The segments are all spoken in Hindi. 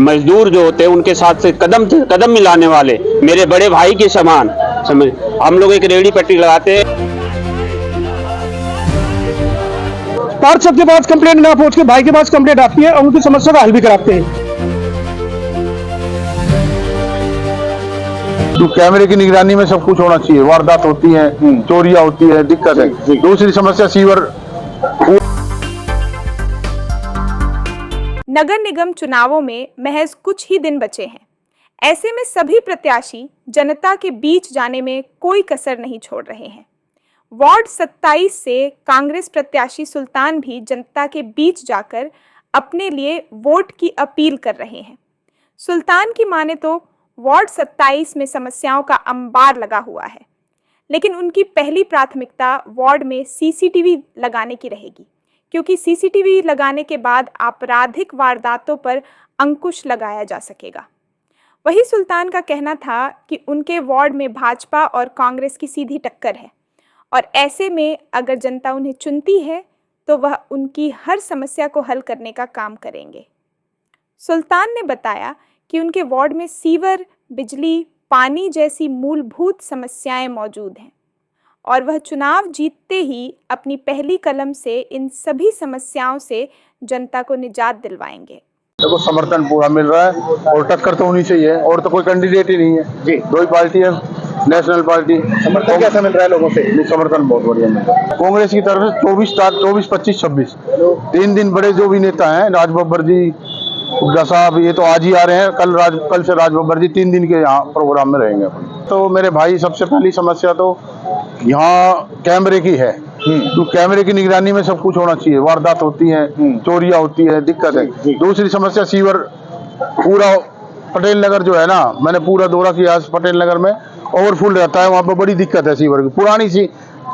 मजदूर जो होते हैं उनके साथ से कदम मिलाने वाले मेरे बड़े भाई के समान समझ। हम लोग एक रेहड़ी पट्टी लगाते हैं। पार्षद के पास कंप्लेंट ना पहुंच के भाई के पास कंप्लेंट आती है और उनकी समस्या का हल भी कराते हैं। तो कैमरे की निगरानी में सब कुछ होना चाहिए। वारदात होती है, चोरियां होती है, दिक्कत है। दूसरी समस्या सीवर। नगर निगम चुनावों में महज कुछ ही दिन बचे हैं। ऐसे में सभी प्रत्याशी जनता के बीच जाने में कोई कसर नहीं छोड़ रहे हैं। वार्ड 27 से कांग्रेस प्रत्याशी सुल्तान भी जनता के बीच जाकर अपने लिए वोट की अपील कर रहे हैं। सुल्तान की माने तो वार्ड 27 में समस्याओं का अंबार लगा हुआ है, लेकिन उनकी पहली प्राथमिकता वार्ड में सीसीटीवी लगाने की रहेगी, क्योंकि सीसीटीवी लगाने के बाद आपराधिक वारदातों पर अंकुश लगाया जा सकेगा। वही सुल्तान का कहना था कि उनके वार्ड में भाजपा और कांग्रेस की सीधी टक्कर है और ऐसे में अगर जनता उन्हें चुनती है तो वह उनकी हर समस्या को हल करने का काम करेंगे। सुल्तान ने बताया कि उनके वार्ड में सीवर, बिजली, पानी जैसी मूलभूत समस्याएं मौजूद हैं और वह चुनाव जीतते ही अपनी पहली कलम से इन सभी समस्याओं से जनता को निजात दिलवाएंगे। देखो, समर्थन पूरा मिल रहा है और टक्कर तो होनी चाहिए, और तो कोई कैंडिडेट ही नहीं है जी। दो ही पार्टी है, नेशनल पार्टी। समर्थन कैसा मिल रहा है लोगों से? समर्थन बहुत बढ़िया मिल रहा है। कांग्रेस की तरफ से 24, 25, 26 3 दिन बड़े जो भी नेता हैं, राज बब्बर जी, हुड्डा साहब, ये तो आज ही आ रहे हैं। कल से राज बब्बर जी 3 दिन के यहाँ प्रोग्राम में रहेंगे। तो मेरे भाई, सबसे पहली समस्या तो यहाँ कैमरे की है। तो कैमरे की निगरानी में सब कुछ होना चाहिए। वारदात होती है, चोरियां होती है, दिक्कत है। दूसरी समस्या सीवर। पूरा पटेल नगर जो है ना, मैंने पूरा दौरा किया। पटेल नगर में ओवरफुल रहता है, वहाँ पर बड़ी दिक्कत है सीवर की। पुरानी सी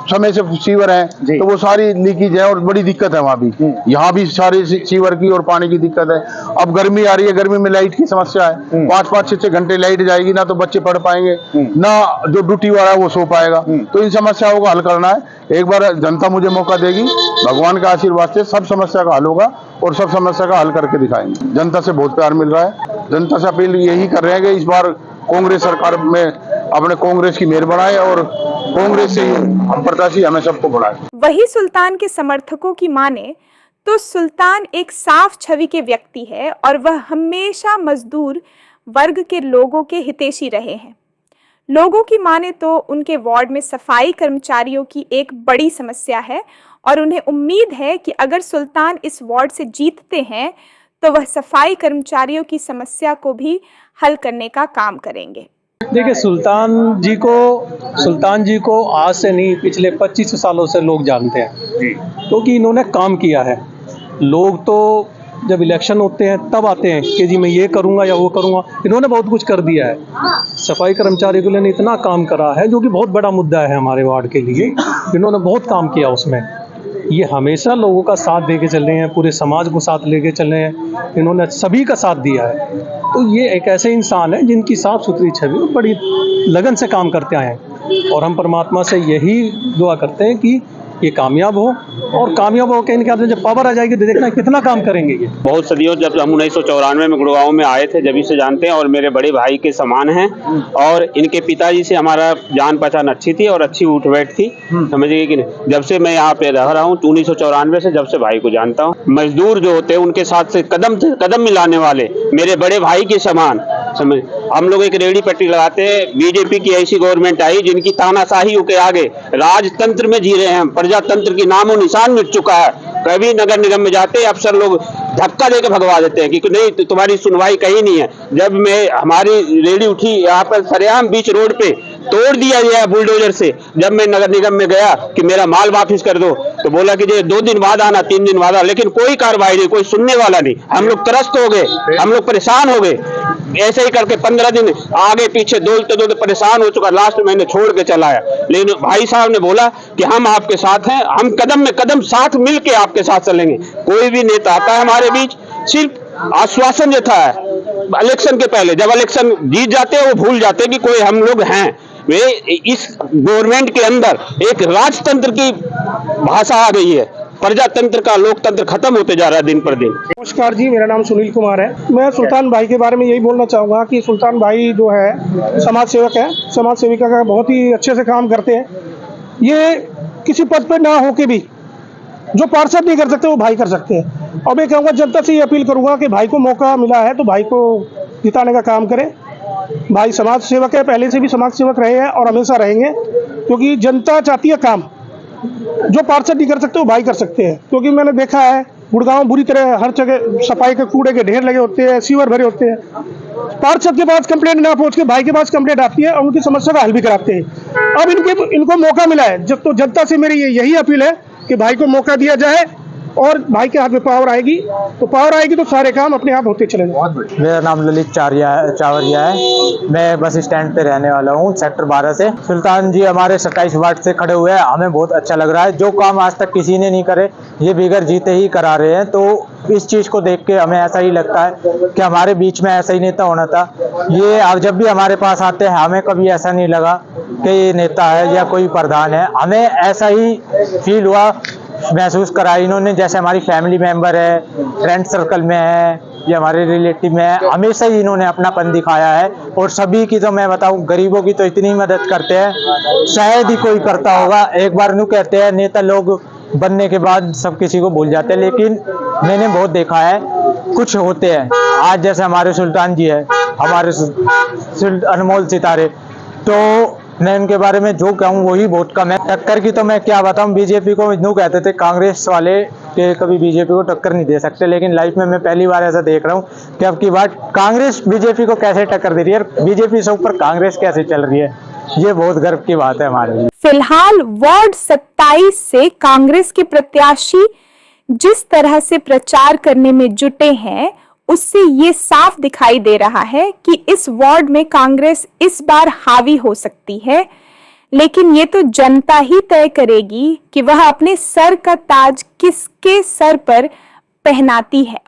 समय से सीवर है, तो वो सारी लीकेज है और बड़ी दिक्कत है वहाँ भी। यहाँ भी सारी सीवर की और पानी की दिक्कत है। अब गर्मी आ रही है, गर्मी में लाइट की समस्या है। 5-5, 6-6 घंटे लाइट जाएगी ना, तो बच्चे पढ़ पाएंगे ना, जो ड्यूटी वाला है वो सो पाएगा। तो इन समस्याओं को हल करना है। एक बार जनता मुझे मौका देगी, भगवान का आशीर्वाद से सब समस्या का हल होगा और सब समस्या का हल करके दिखाएंगे। जनता से बहुत प्यार मिल रहा है। जनता से अपील यही कर रहे हैं कि इस बार कांग्रेस सरकार में अपने कांग्रेस की मेहर बनाए और कांग्रेस से हम प्रत्याशी हमें सबको बढ़ाए। वही सुल्तान के समर्थकों की माने तो सुल्तान एक साफ छवि के व्यक्ति है और वह हमेशा मजदूर वर्ग के लोगों के हितैषी रहे हैं। लोगों की माने तो उनके वार्ड में सफाई कर्मचारियों की एक बड़ी समस्या है और उन्हें उम्मीद है कि अगर सुल्तान इस वार्ड से जीतते हैं तो वह सफाई कर्मचारियों की समस्या को भी हल करने का काम करेंगे। देखिए, सुल्तान जी को आज से नहीं, पिछले 25 सालों से लोग जानते हैं, क्योंकि इन्होंने काम किया है। लोग तो जब इलेक्शन होते हैं तब आते हैं कि जी मैं ये करूंगा या वो करूंगा। इन्होंने बहुत कुछ कर दिया है। सफाई कर्मचारी के लिए इतना काम करा है, जो कि बहुत बड़ा मुद्दा है हमारे वार्ड के लिए। इन्होंने बहुत काम किया उसमें। ये हमेशा लोगों का साथ देके चल रहे हैं, पूरे समाज को साथ लेके चल रहे हैं। इन्होंने सभी का साथ दिया है। तो ये एक ऐसे इंसान है जिनकी साफ सुथरी छवि और बड़ी लगन से काम करते आए हैं और हम परमात्मा से यही दुआ करते हैं कि ये कामयाब हो और कामयाब हो के इनके हाथ में जब पावर आ जाएगी तो देखना कितना काम करेंगे। ये बहुत सदियों, जब हम 1994 में गुड़गांव में आए थे, जब से जानते हैं और मेरे बड़े भाई के समान हैं। और इनके पिताजी से हमारा जान पहचान अच्छी थी और अच्छी उठ बैठ थी, समझिए कि नहीं। जब से मैं यहाँ पे रह रहा हूँ 1994 से, जब से भाई को जानता हूँ। मजदूर जो होते हैं उनके साथ से कदम मिलाने वाले मेरे बड़े भाई के समान समझ। हम लोग एक रेहड़ी पट्टी लगाते हैं। बीजेपी की ऐसी गवर्नमेंट आई जिनकी तानाशाही के आगे राजतंत्र में जी रहे हैं। प्रजातंत्र की नामो निशान मिट चुका है। कभी नगर निगम में जाते हैं, अफसर लोग धक्का देकर भगवा देते हैं कि नहीं, तुम्हारी सुनवाई कहीं नहीं है। जब हमारी रेहड़ी उठी यहाँ पर सरेआम बीच रोड पे, तोड़ दिया गया बुलडोजर से। जब मैं नगर निगम में गया कि मेरा माल वापस कर दो, तो बोला कि ये 2 दिन बाद आना, 3 दिन बाद आना, लेकिन कोई कार्रवाई नहीं, कोई सुनने वाला नहीं। हम लोग त्रस्त हो गए, हम लोग परेशान हो गए। ऐसे ही करके 15 दिन आगे पीछे दौड़ते परेशान हो चुका। लास्ट मैंने छोड़ के चला आया, लेकिन भाई साहब ने बोला कि हम आपके साथ हैं, हम कदम में कदम साथ मिल के आपके साथ चलेंगे। कोई भी नेता आता है हमारे बीच, सिर्फ आश्वासन देता है। इलेक्शन के पहले, जब इलेक्शन जीत जाते हैं, वो भूल जाते हैं कि कोई हम लोग हैं। वे इस गवर्नमेंट के अंदर एक राजतंत्र की भाषा आ गई है। प्रजातंत्र का लोकतंत्र खत्म होते जा रहा है दिन पर दिन। नमस्कार जी, मेरा नाम सुनील कुमार है। मैं सुल्तान भाई के बारे में यही बोलना चाहूँगा कि सुल्तान भाई जो है समाज सेवक है, समाज सेविका का बहुत ही अच्छे से काम करते हैं। ये किसी पद पर ना होके भी जो पार्षद नहीं कर सकते वो भाई कर सकते हैं। और मैं कहूँगा जनता से ये अपील करूँगा कि भाई को मौका मिला है तो भाई को जिताने का काम करें। भाई समाज सेवक है, पहले से भी समाज सेवक रहे हैं और हमेशा रहेंगे, क्योंकि जनता चाहती है काम जो पार्षद नहीं कर सकते वो भाई कर सकते हैं। क्योंकि मैंने देखा है गुड़गांव बुरी तरह हर जगह सफाई के कूड़े के ढेर लगे होते हैं, सीवर भरे होते हैं। पार्षद के पास कंप्लेंट ना पहुंच के भाई के पास कंप्लेंट आती है और उनकी समस्या का हल भी कराते हैं। अब इनको मौका मिला है, जब तो जनता से मेरी यही अपील है कि भाई को मौका दिया जाए और भाई के हाथ में पावर आएगी तो सारे काम अपने आप होते चले जाएंगे। मेरा नाम ललित चावरिया है। मैं बस स्टैंड पे रहने वाला हूँ, सेक्टर 12 से। सुल्तान जी हमारे 27 वार्ड से खड़े हुए हैं, हमें बहुत अच्छा लग रहा है। जो काम आज तक किसी ने नहीं करे ये बिगर जीते ही करा रहे हैं, तो इस चीज़ को देख के हमें ऐसा ही लगता है कि हमारे बीच में ऐसा ही नेता होना था। ये अब जब भी हमारे पास आते हैं हमें कभी ऐसा नहीं लगा कि ये नेता है या कोई प्रधान है, हमें ऐसा ही फील हुआ, महसूस करा इन्होंने जैसे हमारी फैमिली मेंबर है, फ्रेंड सर्कल में है या हमारे रिलेटिव में है। हमेशा ही इन्होंने अपनापन दिखाया है और सभी की, तो मैं बताऊं, गरीबों की तो इतनी मदद करते हैं शायद ही कोई करता होगा। एक बार न्यू कहते हैं नेता लोग बनने के बाद सब किसी को भूल जाते हैं, लेकिन मैंने बहुत देखा है कुछ होते हैं। आज जैसे हमारे सुल्तान जी है, हमारे अनमोल सितारे, तो मैं इनके बारे में जो कहूँ वही बहुत कम है। टक्कर की तो मैं क्या बताऊँ, बीजेपी को यूँ कहते थे कांग्रेस वाले कि कभी बीजेपी को टक्कर नहीं दे सकते, लेकिन लाइफ में मैं पहली बार ऐसा देख रहा हूँ कि अब की बात कांग्रेस बीजेपी को कैसे टक्कर दे रही है, बीजेपी से ऊपर कांग्रेस कैसे चल रही है। ये बहुत गर्व की बात है हमारे लिए। फिलहाल वार्ड 27 से कांग्रेस के प्रत्याशी जिस तरह से प्रचार करने में जुटे हैं, उससे ये साफ दिखाई दे रहा है कि इस वार्ड में कांग्रेस इस बार हावी हो सकती है। लेकिन ये तो जनता ही तय करेगी कि वह अपने सर का ताज किसके सर पर पहनाती है।